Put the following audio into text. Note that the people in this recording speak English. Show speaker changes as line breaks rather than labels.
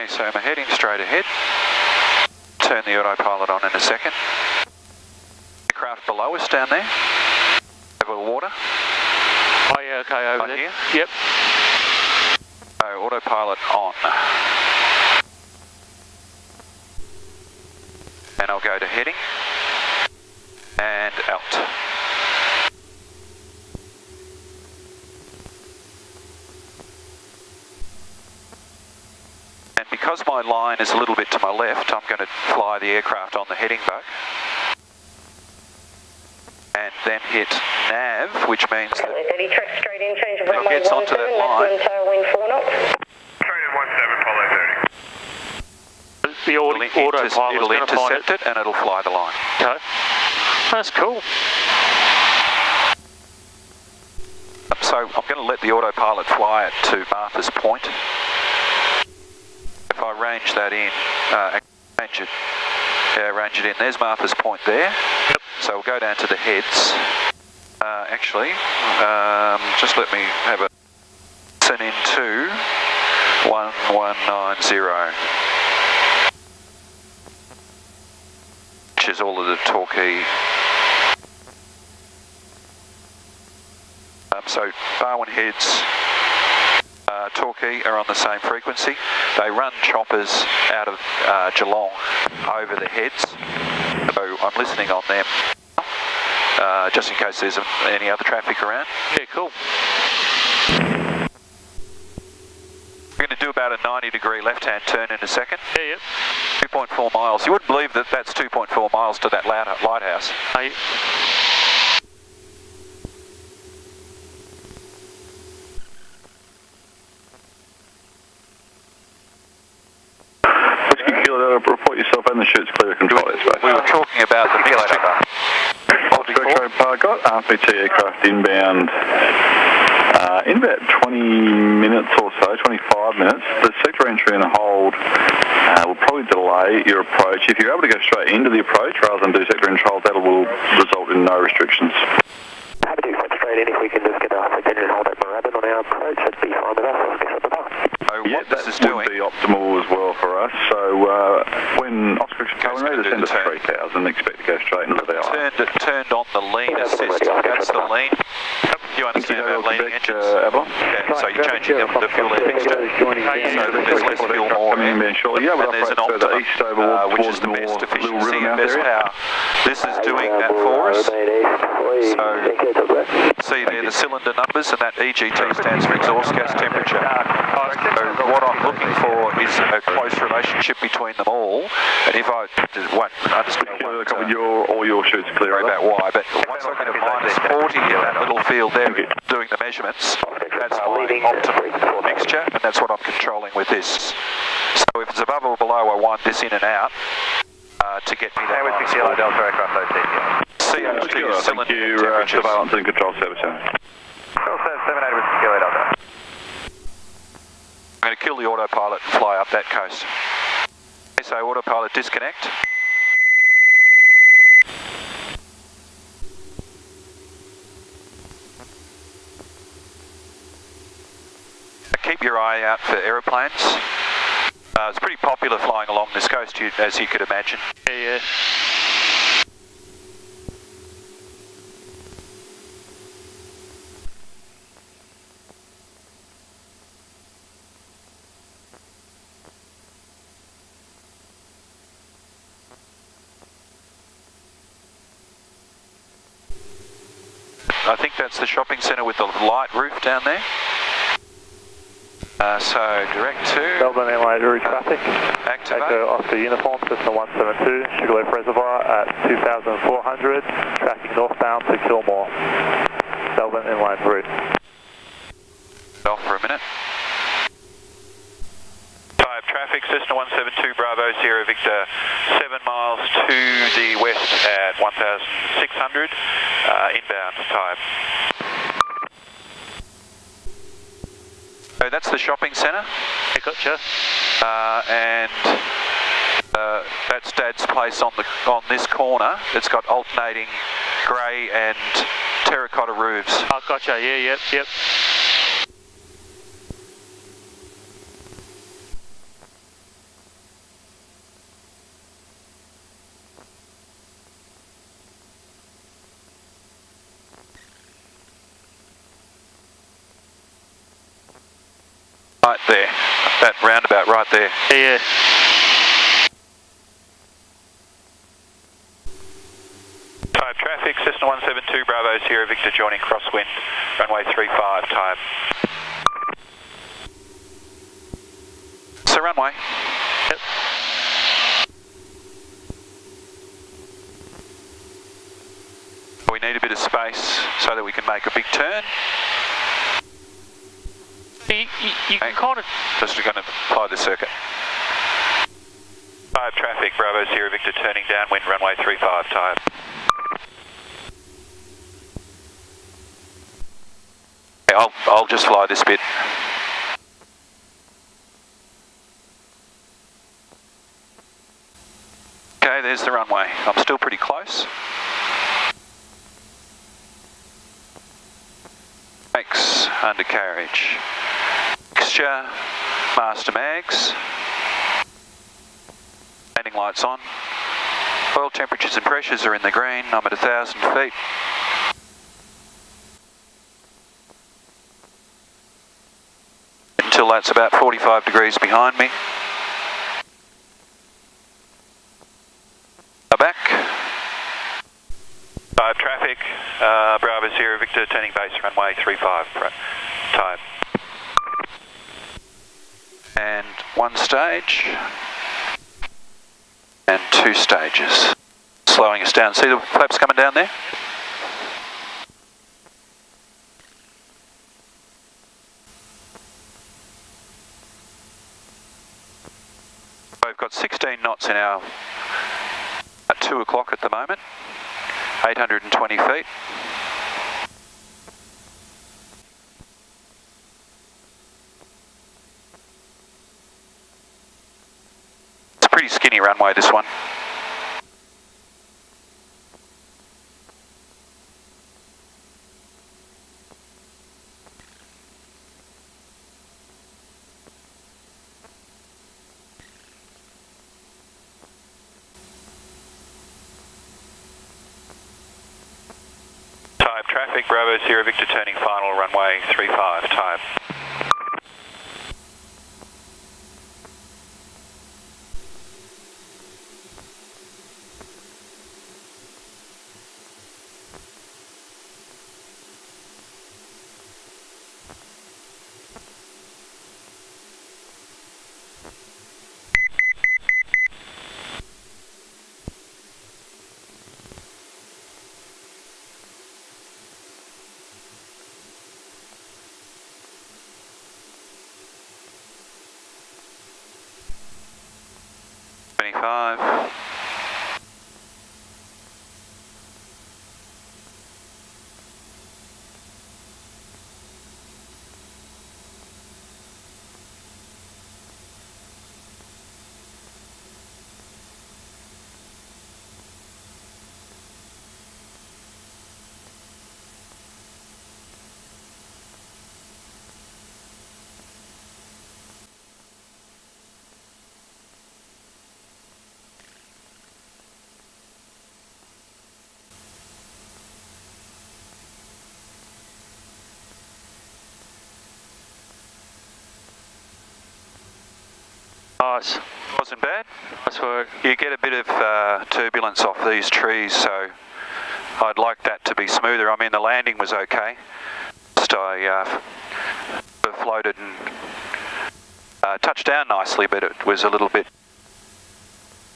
Okay, so I'm heading straight ahead. Turn the autopilot on in a second. Aircraft below us down there. Over the water.
Oh yeah, okay, over there.
Here.
Yep.
So autopilot on. And I'll go to heading. And out. And because my line is a little bit to my left, I'm going to fly the aircraft on the heading buck. And then hit nav, which means that it gets onto that line. It'll intercept it and it'll fly the line.
Okay. That's cool.
So I'm going to let the autopilot fly it to Martha's Point. If I range that in, range it in. There's Martha's Point there.
Yep.
So we'll go down to the heads. Just let me have a listen into 1190. Which is all of the Torquay. So Barwon Heads, Torquay are on the same frequency. They run choppers out of Geelong over the heads. So I'm listening on them, just in case there's any other traffic around.
Yeah, cool.
We're going to do about a 90-degree left-hand turn in a second.
Yeah, yep.
2.4 miles. You wouldn't believe that that's 2.4 miles to that lighthouse.
Hey.
Report yourself and the chute's clear of control airspace.
We were talking about the mixture.
Got RPT aircraft inbound in about 20 minutes or so, 25 minutes. The sector entry and hold will probably delay your approach. If you're able to go straight into the approach rather than do sector entry hold, that will result in no restrictions.
Happy to go straight in if we can just get a sector entry and hold at Moorabbin on our approach. That'd be fine with us. Let's get up the bar.
Yeah, that would be optimal as well for us. So when Oscar Cohen ready to send us 3,000, expect to go straight into the hour.
Turned on the lean assist. That's the lean. You understand about leaning engines?
Avalon?
Yeah, so you're changing the fuel mixture. So there's less fuel, more air. And there's an optimum, which is the best efficiency and best power. This is doing that for us. So see there the cylinder numbers, and that EGT stands for exhaust gas temperature. So what I'm looking for is a close relationship between them all. And if I won't understand
all your chutes clear
about why, but once I get a minus 40 in that little field there doing the measurements, that's my optimum mixture, and that's what I'm controlling with this. So if it's above or below, I wind this in and out to get me that minus 40. CO2 cylinder temperatures.
Surveillance and control service.
Control service 78 with Kilo Delta.
I'm going to kill the autopilot and fly up that coast. Okay, so autopilot disconnect. Keep your eye out for aeroplanes. It's pretty popular flying along this coast, as you could imagine.
Yeah.
I think that's the shopping centre with the light roof down there. So direct to
Melbourne Airline route traffic.
Activate.
Echo Oscar Uniform, Cessna 172, Sugarloaf Reservoir at 2,400, tracking northbound to Kilmore. Melbourne Inline route.
Off for a minute. Tyabb traffic, Cessna 172, Bravo Sierra Victor, 7 miles to the west at 1,600, inbound Tyabb. So that's the shopping centre.
I gotcha.
And that's Dad's place on this corner. It's got alternating grey and terracotta roofs.
Oh, gotcha. Yeah, yep.
Right there, that roundabout right there.
Yeah.
Tyabb traffic, Cessna 172, Bravo Sierra Victor joining crosswind, runway 35, Tyabb. So runway.
Yep.
We need a bit of space so that we can make a big turn.
You can kind of...
Just going to apply the circuit. Tyabb traffic, Bravo Sierra Victor turning downwind, runway 35, Tyabb. Okay, I'll just fly this bit. Okay, there's the runway. I'm still pretty close. Brakes, undercarriage. Mixture, master mags. Landing lights on. Oil temperatures and pressures are in the green. I'm at 1,000 feet. Until that's about 45 degrees behind me. Back. Tyabb traffic, Bravo Sierra Victor turning base runway 35, Tyabb. And one stage. And two stages. Slowing us down. See the flaps coming down there? We've got 16 knots in our at 2 o'clock at the moment, 820 feet. It's a pretty skinny runway, this one. Tyabb traffic, Bravo Sierra Victor turning final runway 35, Tyabb.
Nice.
Wasn't bad.
Nice work.
You get a bit of turbulence off these trees, so I'd like that to be smoother. I mean, the landing was okay. Just I floated and touched down nicely, but it was a little bit